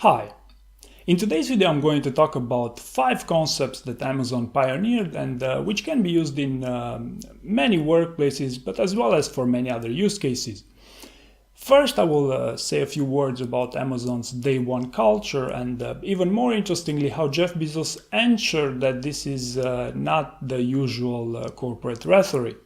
Hi! In today's video I'm going to talk about 5 concepts that Amazon pioneered and which can be used in many workplaces, but as well as for many other use cases. First, I will say a few words about Amazon's Day One culture and even more interestingly how Jeff Bezos ensured that this is not the usual corporate rhetoric.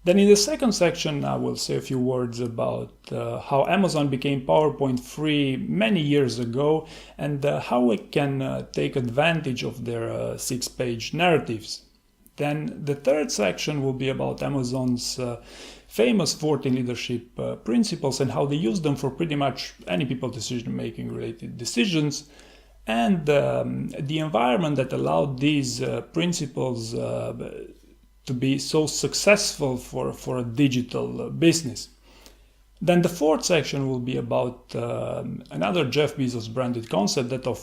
Then in the second section, I will say a few words about how Amazon became PowerPoint free many years ago and how we can take advantage of their 6-page narratives. Then the third section will be about Amazon's famous 14 leadership principles and how they use them for pretty much any people decision-making related decisions, and the environment that allowed these principles to be so successful for a digital business. Then the fourth section will be about another Jeff Bezos branded concept, that of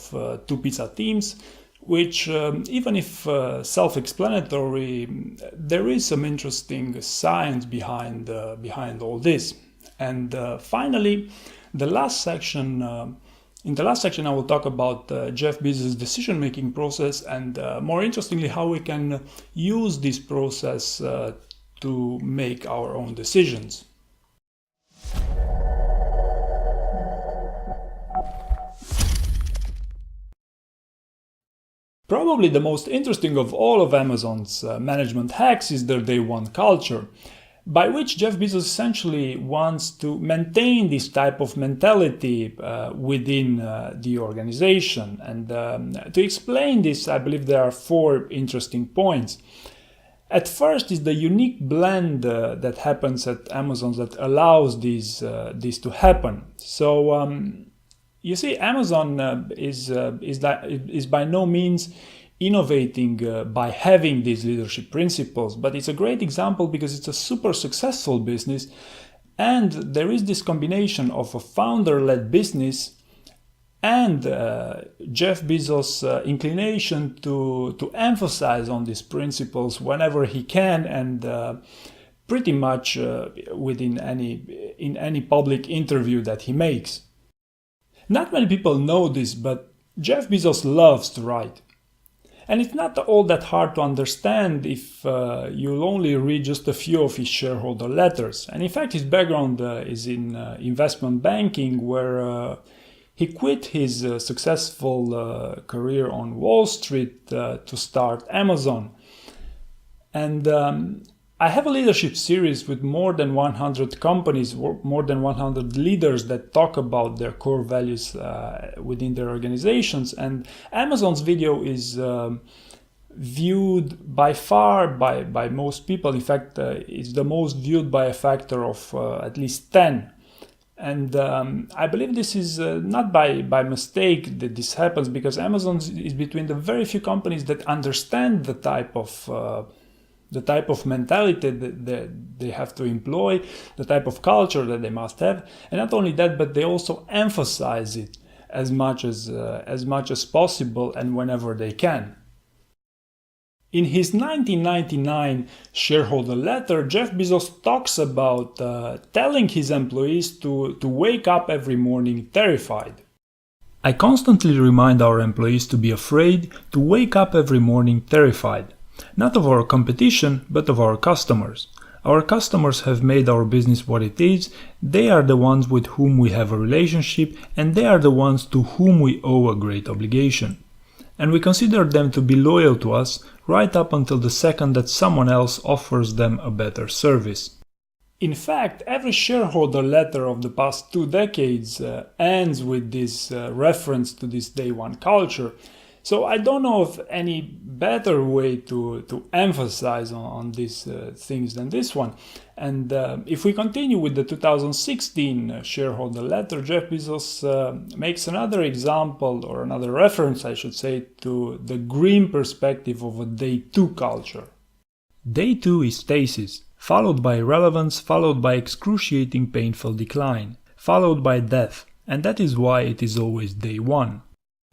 Twopizza teams, which even if self-explanatory, there is some interesting science behind all this. And finally, the last section. In the last section, I will talk about Jeff Bezos' decision-making process and, more interestingly, how we can use this process to make our own decisions. Probably the most interesting of all of Amazon's management hacks is their Day One culture, by which Jeff Bezos essentially wants to maintain this type of mentality within the organization. And to explain this, I believe there are 4 interesting points. At first is the unique blend that happens at Amazon that allows this to happen. So you see, Amazon is by no means innovating by having these leadership principles, but it's a great example because it's a super successful business, and there is this combination of a founder-led business and Jeff Bezos' inclination to emphasize on these principles whenever he can, and pretty much in any public interview that he makes. Not many people know this, but Jeff Bezos loves to write. And it's not all that hard to understand if you'll only read just a few of his shareholder letters. And in fact, his background is in investment banking, where he quit his successful career on Wall Street to start Amazon. And I have a leadership series with more than 100 companies, more than 100 leaders that talk about their core values within their organizations. And Amazon's video is viewed by far by most people. In fact, it's the most viewed by a factor of at least 10. And I believe this is not by mistake that this happens, because Amazon is between the very few companies that understand the type of mentality that they have to employ, the type of culture that they must have, and not only that, but they also emphasize it as much as possible and whenever they can. In his 1999 shareholder letter, Jeff Bezos talks about telling his employees to wake up every morning terrified. I constantly remind our employees to be afraid, to wake up every morning terrified. Not of our competition, but of our customers. Our customers have made our business what it is. They are the ones with whom we have a relationship, and they are the ones to whom we owe a great obligation. And we consider them to be loyal to us right up until the second that someone else offers them a better service. In fact, every shareholder letter of the past 2 decades ends with this reference to this Day One culture. So I don't know of any better way to emphasize on these things than this one. And if we continue with the 2016 shareholder letter, Jeff Bezos makes another example, or another reference, I should say, to the grim perspective of a Day 2 culture. Day 2 is stasis, followed by irrelevance, followed by excruciating painful decline, followed by death, and that is why it is always Day 1.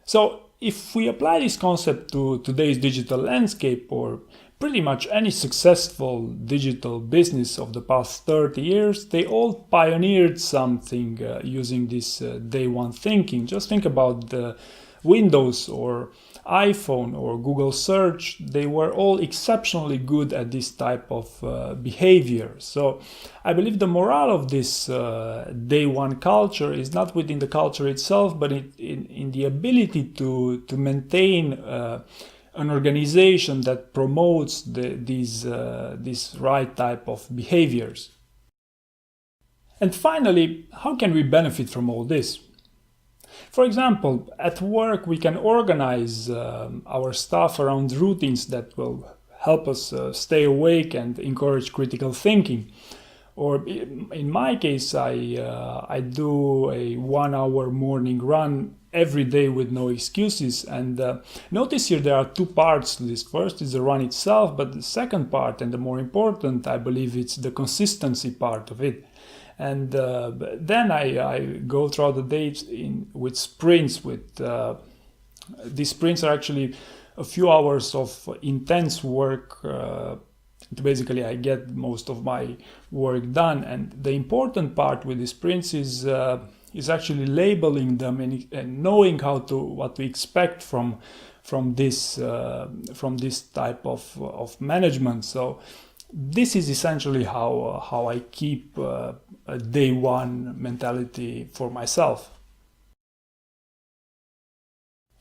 So if we apply this concept to today's digital landscape, or pretty much any successful digital business of the past 30 years, they all pioneered something using this day one thinking. Just think about the Windows or iPhone or Google search. They were all exceptionally good at this type of behavior. So I believe the morale of this day one culture is not within the culture itself, but in the ability to maintain an organization that promotes these right type of behaviors. And finally, how can we benefit from all this? For example, at work we can organize our staff around routines that will help us stay awake and encourage critical thinking. Or in my case, I do a 1 hour morning run every day with no excuses. And notice here there are two parts to this. First is the run itself, but the second part, and the more important, I believe it's the consistency part of it. And then I go throughout the day with sprints. These sprints are actually a few hours of intense work. Basically, I get most of my work done. And the important part with these sprints is actually labeling them and knowing what to expect from this type of management. So this is essentially how I keep a day one mentality for myself.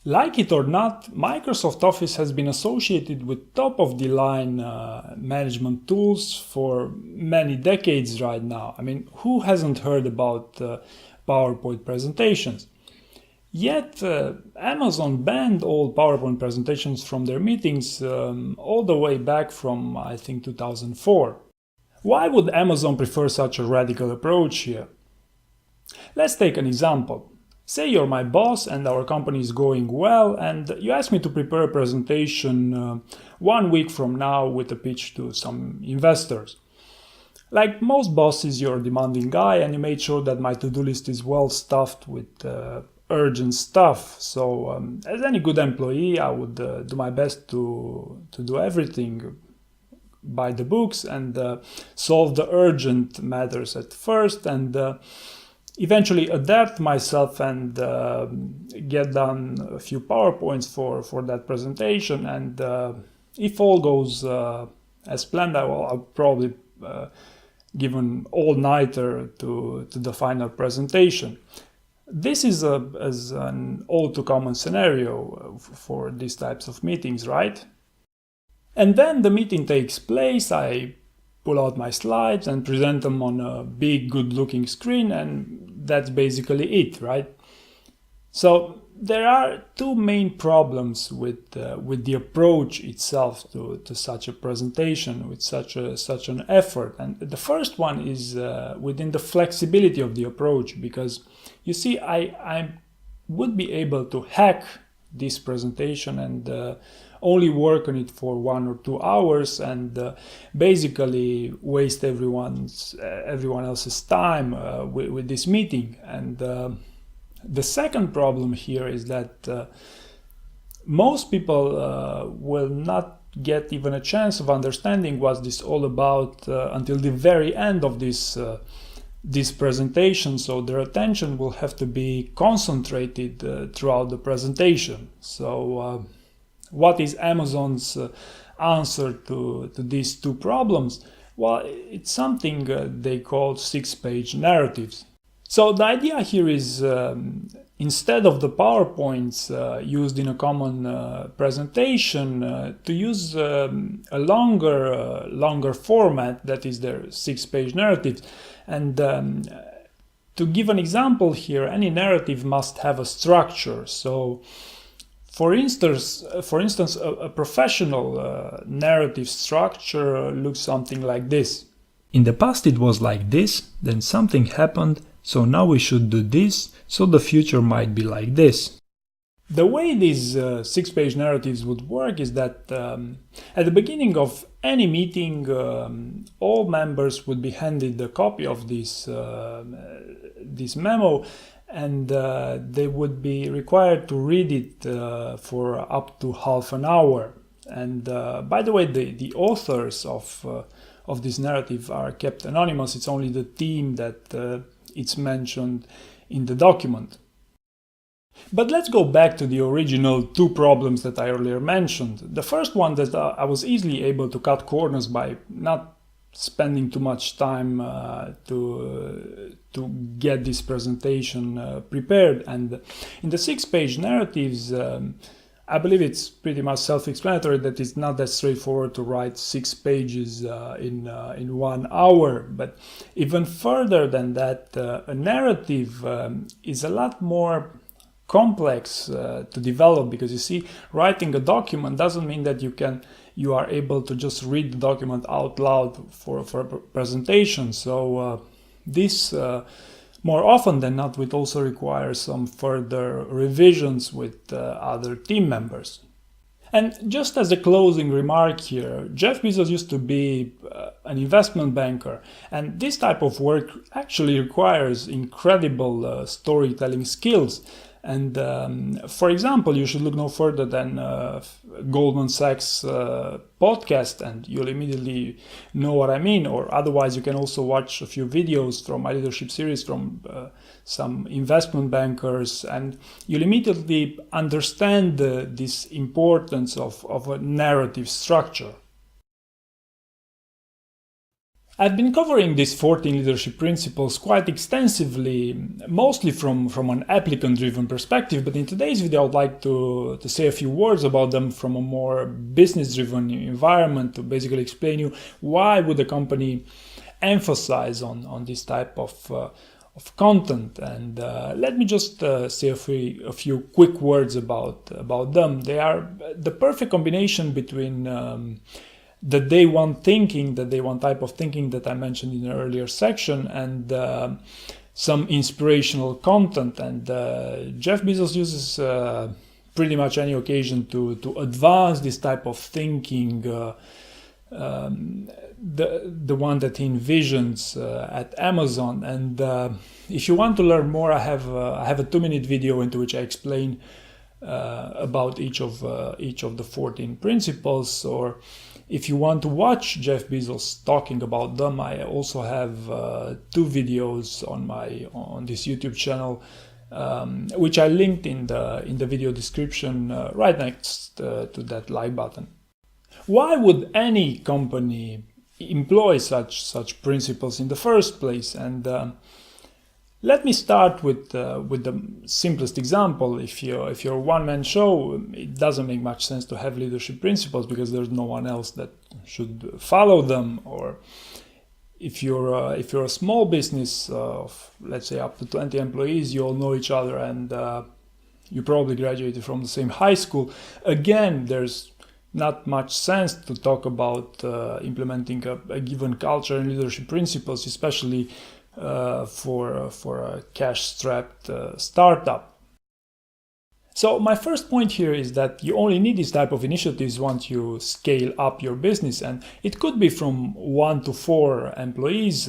Like it or not, Microsoft Office has been associated with top-of-the-line management tools for many decades right now. I mean, who hasn't heard about PowerPoint presentations? Yet, Amazon banned all PowerPoint presentations from their meetings all the way back from, I think, 2004. Why would Amazon prefer such a radical approach here? Let's take an example. Say you're my boss and our company is going well, and you ask me to prepare a presentation 1 week from now with a pitch to some investors. Like most bosses, you're a demanding guy and you made sure that my to-do list is well stuffed with urgent stuff. So as any good employee, I would do my best to do everything by the books and solve the urgent matters at first, and eventually adapt myself and get done a few PowerPoints for that presentation. And if all goes as planned, I'll probably give an all-nighter to the final presentation. This is an all-too-common scenario for these types of meetings, right? And then the meeting takes place, I pull out my slides and present them on a big, good-looking screen, and that's basically it, right? So there are two main problems with the approach itself to such a presentation, with such an effort. And the first one is within the flexibility of the approach, because you see, I would be able to hack this presentation and only work on it for 1 or 2 hours and basically waste everyone else's time with this meeting. And the second problem here is that most people will not get even a chance of understanding what this all about until the very end of this presentation. So their attention will have to be concentrated throughout the presentation. So what is Amazon's answer to these two problems? Well, it's something they call 6-page narratives. So the idea here is instead of the PowerPoints used in a common presentation, to use a longer format, that is their 6-page narrative. And to give an example here, any narrative must have a structure. So for instance, a professional narrative structure looks something like this. In the past it was like this, then something happened, so now we should do this, so the future might be like this. The way these 6-page narratives would work is that at the beginning of any meeting, all members would be handed a copy of this memo, and they would be required to read it for up to half an hour. And by the way, the authors of this narrative are kept anonymous. It's only the team that it's mentioned in the document. But let's go back to the original two problems that I earlier mentioned. The first one, that I was easily able to cut corners by not spending too much time to get this presentation prepared. And in the 6-page narratives, I believe it's pretty much self-explanatory that it's not that straightforward to write 6 pages in 1 hour. But even further than that, a narrative is a lot more complex to develop, because you see, writing a document doesn't mean that you are able to just read the document out loud for a presentation. So this more often than not would also require some further revisions with other team members. And just as a closing remark here, Jeff Bezos used to be an investment banker, and this type of work actually requires incredible storytelling skills. And for example, you should look no further than Goldman Sachs podcast, and you'll immediately know what I mean. Or otherwise, you can also watch a few videos from my leadership series from some investment bankers, and you'll immediately understand this importance of a narrative structure. I've been covering these 14 leadership principles quite extensively, mostly from an applicant-driven perspective, but in today's video I'd like to say a few words about them from a more business-driven environment, to basically explain you why would a company emphasize on this type of content. And let me just say a few quick words about them. They are the perfect combination between the day one thinking, the day one type of thinking that I mentioned in an earlier section, and some inspirational content. And Jeff Bezos uses pretty much any occasion to advance this type of thinking, the one that he envisions at Amazon. And if you want to learn more, I have a 2-minute video into which I explain about each of the 14 principles. Or if you want to watch Jeff Bezos talking about them, I also have 2 videos on this YouTube channel, which I linked in the video description right next to that like button. Why would any company employ such principles in the first place? And let me start with the simplest example. If you're a one-man show, it doesn't make much sense to have leadership principles because there's no one else that should follow them. Or if you're a small business of, let's say, up to 20 employees, you all know each other, and you probably graduated from the same high school. Again, there's not much sense to talk about implementing a given culture and leadership principles, especially for a cash-strapped startup. So my first point here is that you only need these type of initiatives once you scale up your business, and it could be from 1 to 4 employees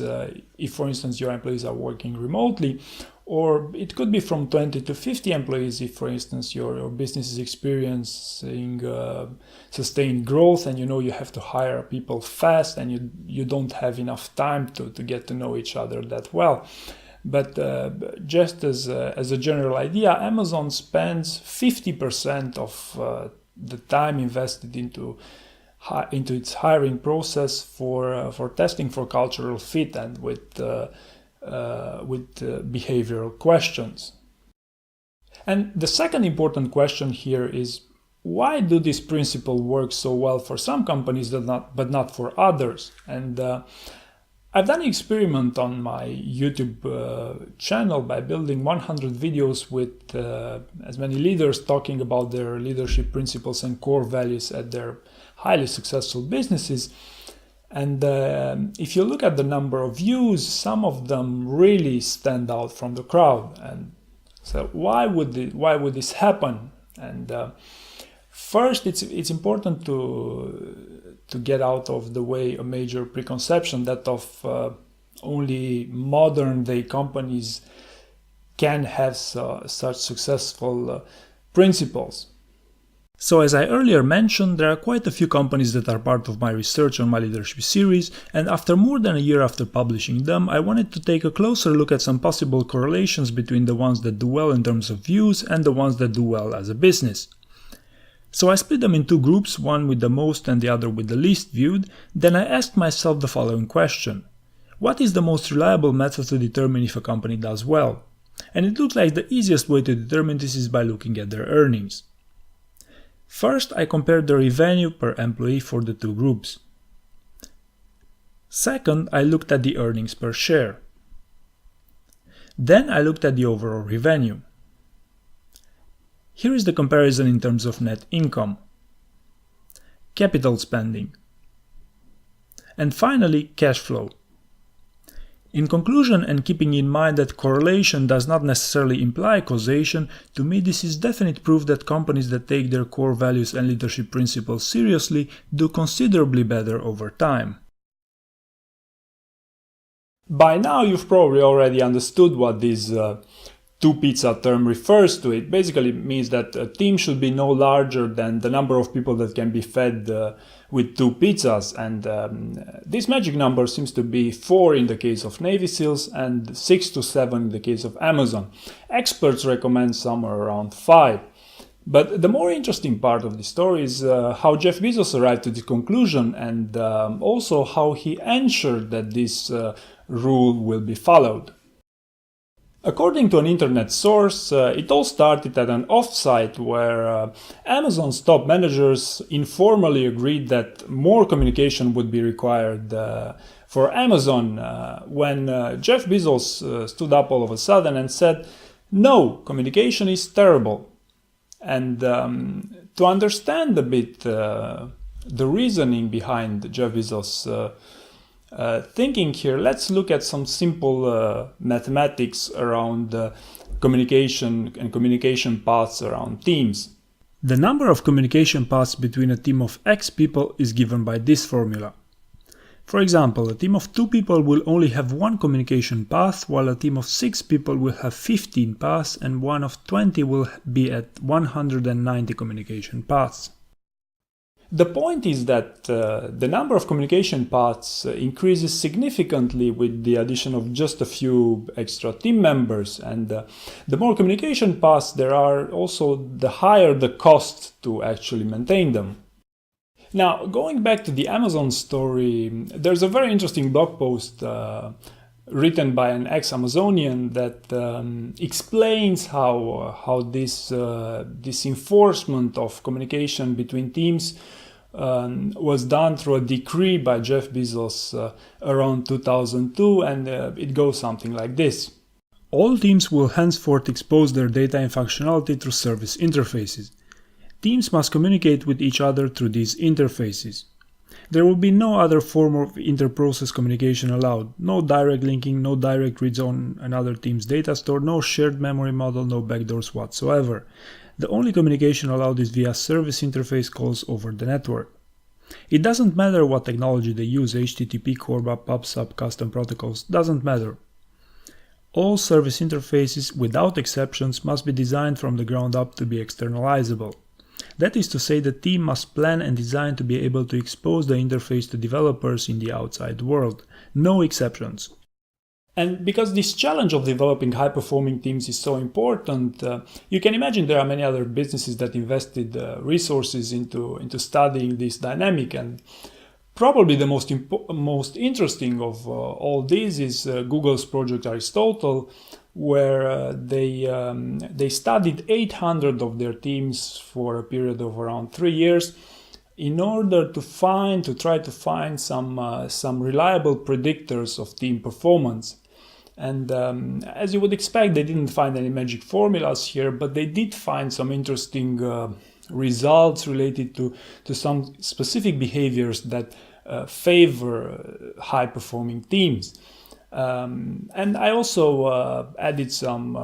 if, for instance, your employees are working remotely, or it could be from 20 to 50 employees if, for instance, your business is experiencing sustained growth and you have to hire people fast and you don't have enough time to get to know each other that well. But just as a general idea, Amazon spends 50% of the time invested into its hiring process for testing for cultural fit and with behavioral questions. And the second important question here is, why do this principle work so well for some companies but not for others? And I've done an experiment on my YouTube channel by building 100 videos with as many leaders talking about their leadership principles and core values at their highly successful businesses. And if you look at the number of views, some of them really stand out from the crowd. And so why would this happen? And first, it's important to get out of the way a major preconception that of only modern day companies can have such successful principles. So as I earlier mentioned, there are quite a few companies that are part of my research on my leadership series, and after more than a year after publishing them, I wanted to take a closer look at some possible correlations between the ones that do well in terms of views and the ones that do well as a business. So I split them in two groups, one with the most and the other with the least viewed. Then I asked myself the following question. What is the most reliable method to determine if a company does well? And it looked like the easiest way to determine this is by looking at their earnings. First, I compared the revenue per employee for the two groups. Second, I looked at the earnings per share. Then I looked at the overall revenue. Here is the comparison in terms of net income, capital spending, and finally cash flow. In conclusion, and keeping in mind that correlation does not necessarily imply causation, to me this is definite proof that companies that take their core values and leadership principles seriously do considerably better over time. By now you've probably already understood what this Twopizza term refers to. It basically means that a team should be no larger than the number of people that can be fed with 2 pizzas, and this magic number seems to be 4 in the case of Navy SEALs and 6 to 7 in the case of Amazon. Experts recommend somewhere around 5. But the more interesting part of the story is how Jeff Bezos arrived to this conclusion, and also how he ensured that this rule will be followed. According to an internet source, it all started at an offsite where Amazon's top managers informally agreed that more communication would be required for Amazon, when Jeff Bezos stood up all of a sudden and said, "No, communication is terrible." And to understand a bit the reasoning behind Jeff Bezos' thinking here, let's look at some simple mathematics around communication and communication paths around teams. The number of communication paths between a team of X people is given by this formula. For example, a team of 2 people will only have 1 communication path, while a team of 6 people will have 15 paths, and one of 20 will be at 190 communication paths. The point is that the number of communication paths increases significantly with the addition of just a few extra team members, and the more communication paths there are, also the higher the cost to actually maintain them. Now, going back to the Amazon story, there's a very interesting blog post written by an ex-Amazonian that explains how this enforcement of communication between teams was done through a decree by Jeff Bezos around 2002, and it goes something like this. All teams will henceforth expose their data and functionality through service interfaces. Teams must communicate with each other through these interfaces. There will be no other form of inter-process communication allowed. No direct linking, no direct reads on another team's data store, no shared memory model, no backdoors whatsoever. The only communication allowed is via service interface calls over the network. It doesn't matter what technology they use, HTTP, CORBA, PubSub, custom protocols, doesn't matter. All service interfaces, without exceptions, must be designed from the ground up to be externalizable. That is to say, the team must plan and design to be able to expose the interface to developers in the outside world. No exceptions. And because this challenge of developing high-performing teams is so important, you can imagine there are many other businesses that invested resources into studying this dynamic. And probably the most interesting of all these is Google's Project Aristotle, where they studied 800 of their teams for a period of around 3 years in order to try to find some reliable predictors of team performance. And as you would expect, they didn't find any magic formulas here, but they did find some interesting results related to some specific behaviors that favor high-performing teams. And I also added some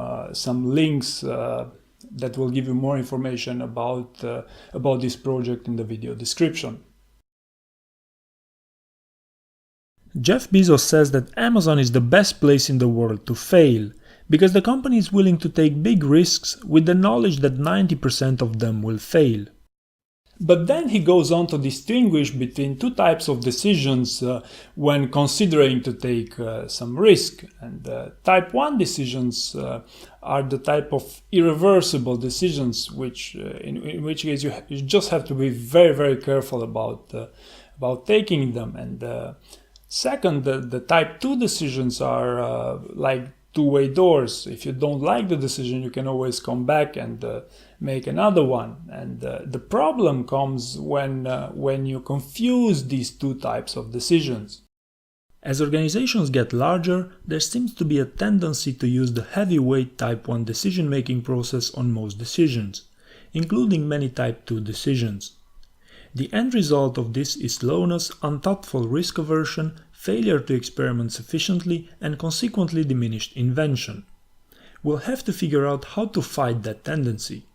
links that will give you more information about this project in the video description. Jeff Bezos says that Amazon is the best place in the world to fail, because the company is willing to take big risks with the knowledge that 90% of them will fail. But then he goes on to distinguish between two types of decisions when considering to take some risk. And type 1 decisions are the type of irreversible decisions, which in which case you just have to be very, very careful about taking them. And second, the type 2 decisions are like two-way doors. If you don't like the decision, you can always come back and make another one. And the problem comes when you confuse these two types of decisions. As organizations get larger, there seems to be a tendency to use the heavyweight type 1 decision-making process on most decisions, including many type 2 decisions. The end result of this is slowness, unthoughtful risk aversion, failure to experiment sufficiently, and consequently diminished invention. We'll have to figure out how to fight that tendency.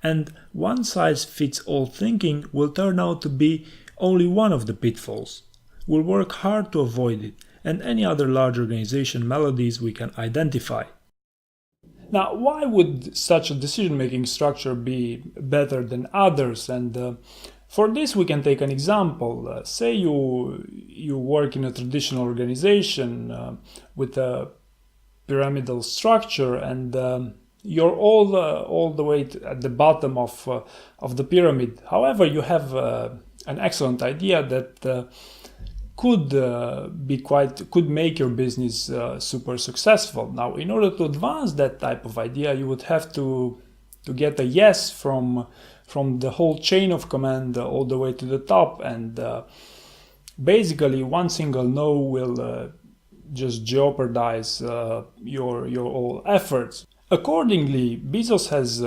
And one-size-fits-all thinking will turn out to be only one of the pitfalls. We'll work hard to avoid it, and any other large organization maladies we can identify. Now, why would such a decision-making structure be better than others? And for this, we can take an example. Say you work in a traditional organization with a pyramidal structure, and you're all the way at the bottom of the pyramid. However, you have an excellent idea that could make your business super successful. Now, in order to advance that type of idea, you would have to get a yes from the whole chain of command all the way to the top, and basically one single no will just jeopardize your all efforts. Accordingly, Bezos has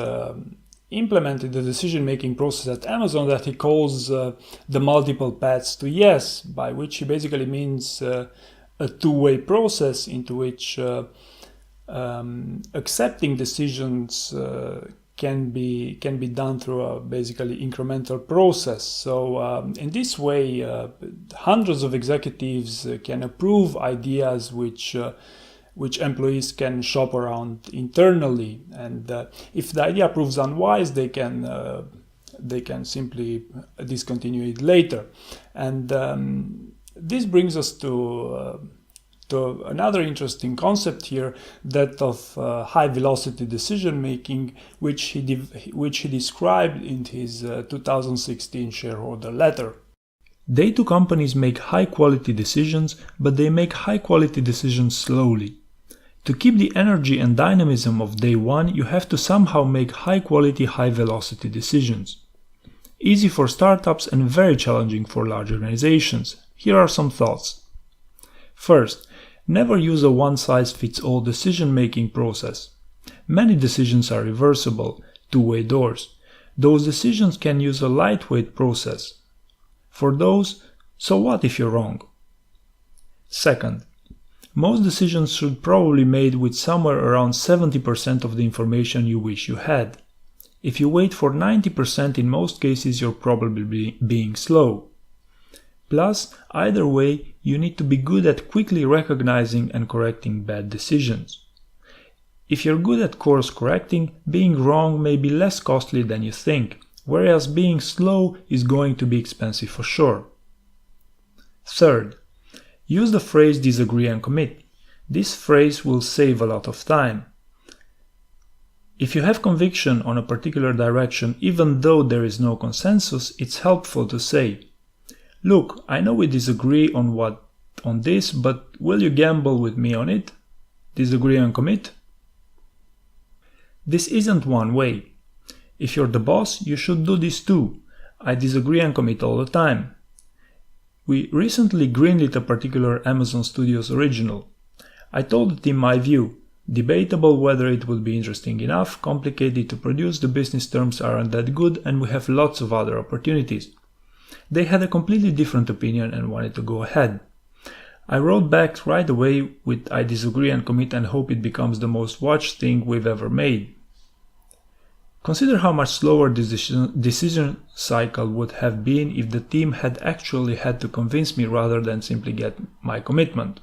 implemented the decision-making process at Amazon that he calls the multiple paths to yes, by which he basically means a two-way process into which accepting decisions can be done through a basically incremental process. So in this way, hundreds of executives can approve ideas which employees can shop around internally, and if the idea proves unwise, they can simply discontinue it later. And this brings us to another interesting concept here, that of high velocity decision making, which he described in his 2016 shareholder letter. Data companies make high quality decisions, but they make high quality decisions slowly. To keep the energy and dynamism of day one, you have to somehow make high quality, high velocity decisions. Easy for startups and very challenging for large organizations. Here are some thoughts. First, never use a one-size-fits-all decision-making process. Many decisions are reversible, two-way doors. Those decisions can use a lightweight process. For those, so what if you're wrong? Second, most decisions should probably be made with somewhere around 70% of the information you wish you had. If you wait for 90%, in most cases you're probably being slow. Plus, either way, you need to be good at quickly recognizing and correcting bad decisions. If you're good at course correcting, being wrong may be less costly than you think, whereas being slow is going to be expensive for sure. Third, use the phrase disagree and commit. This phrase will save a lot of time. If you have conviction on a particular direction, even though there is no consensus, it's helpful to say, "Look, I know we disagree on this, but will you gamble with me on it? Disagree and commit?" This isn't one way. If you're the boss, you should do this too. I disagree and commit all the time. We recently greenlit a particular Amazon Studios original. I told the team my view. Debatable whether it would be interesting enough, complicated to produce, the business terms aren't that good, and we have lots of other opportunities. They had a completely different opinion and wanted to go ahead. I wrote back right away with "I disagree and commit and hope it becomes the most watched thing we've ever made." Consider how much slower this decision cycle would have been if the team had actually had to convince me rather than simply get my commitment.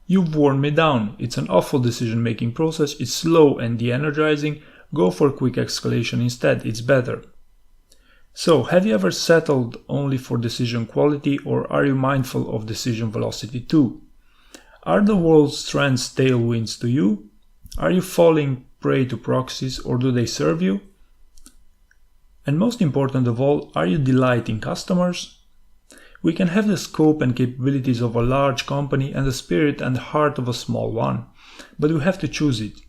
"You've worn me down. It's an awful decision-making process, it's slow and de-energizing. go for quick escalation instead, it's better. So, have you ever settled only for decision quality, or are you mindful of decision velocity too? Are the world's trends tailwinds to you? Are you falling prey to proxies, or do they serve you? And most important of all, are you delighting customers? We can have the scope and capabilities of a large company and the spirit and heart of a small one, but we have to choose it.